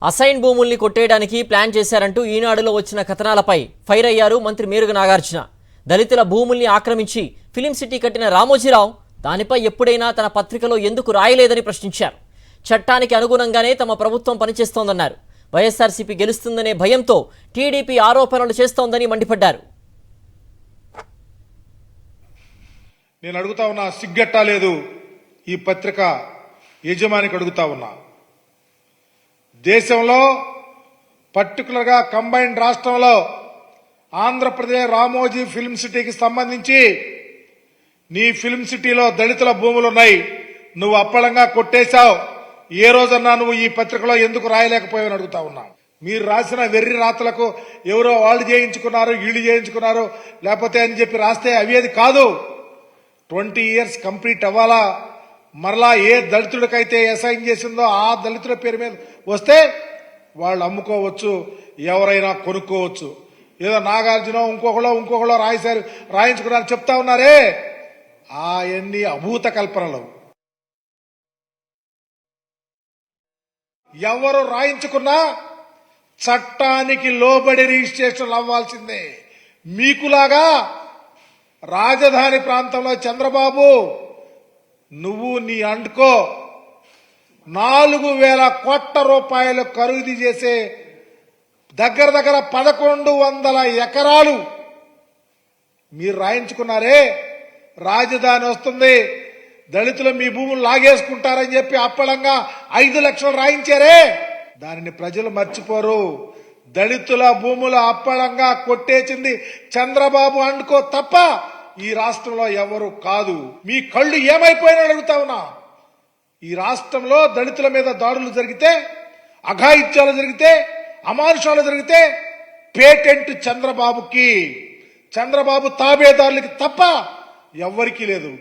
Assign భూముల్ని కొట్టేయడానికి plan చేశారంటూ ఈనాడులో వచ్చిన కథనాలపై ఫైర్ అయ్యారు మంత్రి మేరుగ నాగార్జున. దళితుల భూముల్ని ఆక్రమించి ఫిలిం సిటీ కట్టిన రామోజీరావు దానిపై ఎప్పుడైనా తన పత్రికలో ఎందుకు రాయలేదని ప్రశ్నించారు. చట్టానికి అనుగుణంగానే తమ ప్రభుత్వం పనిచేస్తోందన్నారు. వైఎస్ఆర్సీపీ గెలుస్తుందనే భయంతో టీడీపీ ఆరోపణలు చేస్తోందని మండిపడ్డారు. నేను అడుగుతా ఉన్నా, సిగ్గట్టా లేదు ఈ పత్రిక యజమానికి అడుగుతా ఉన్నా. దేశంలో పర్టికులర్గా కంబైన్డ్ రాష్ట్రంలో ఆంధ్రప్రదేశ్ రామోజీ ఫిల్మ్ సిటీకి సంబంధించి నీ ఫిల్మ్ సిటీలో దళితుల భూములున్నాయి, నువ్వు అప్పళంగా కొట్టేశావు. ఏ రోజన్నా నువ్వు ఈ పత్రికలో ఎందుకు రాయలేకపోయావని అడుగుతా ఉన్నా. మీరు రాసిన వెర్రి రాతలకు ఎవరో వాళ్ళు చేయించుకున్నారు, వీళ్ళు చేయించుకున్నారు, లేకపోతే అని చెప్పి రాస్తే అవి కాదు. 20 years కంప్లీట్ అవ్వాలా. మరలా ఏ దళితుడికైతే అసైన్ చేసిందో ఆ దళితుల పేరు మీద వస్తే వాళ్ళు అమ్ముకోవచ్చు, ఎవరైనా కొనుక్కోవచ్చు. ఏదో నాగార్జున ఇంకొకళ్ళో రాయించుకున్నారు చెప్తా ఉన్నారే, అవన్నీ అభూత కల్పనలు. ఎవరు రాయించుకున్నా చట్టానికి లోబడి రిజిస్ట్రేషన్ అవ్వాల్సిందే. మీకులాగా రాజధాని ప్రాంతంలో చంద్రబాబు నువ్వు నీ అంటుకో 4,000 కోట్ల రూపాయలు ఖరీదు చేసే దగ్గర 1,100 ఎకరాలు మీరు రాయించుకున్నారే. రాజధాని వస్తుంది, దళితులు మీ భూములు లాగేసుకుంటారని చెప్పి అప్పళంగా 5 లక్షలు రాయించారే. దానిని ప్రజలు మర్చిపోరు. దళితుల భూములు అప్పళంగా కొట్టేసింది చంద్రబాబు అండుకో తప్ప ఈ రాష్ట్రంలో ఎవరు కాదు. మీ కళ్ళు ఏమైపోయినా అడుగుతా ఉన్నా. ఈ రాష్ట్రంలో దళితుల మీద దాడులు జరిగితే, అఘాయిత్యాలు జరిగితే, అమానుషాలు జరిగితే పేటెంట్ చంద్రబాబుకి, చంద్రబాబు తాబేదారులకి తప్ప ఎవ్వరికీ లేదు.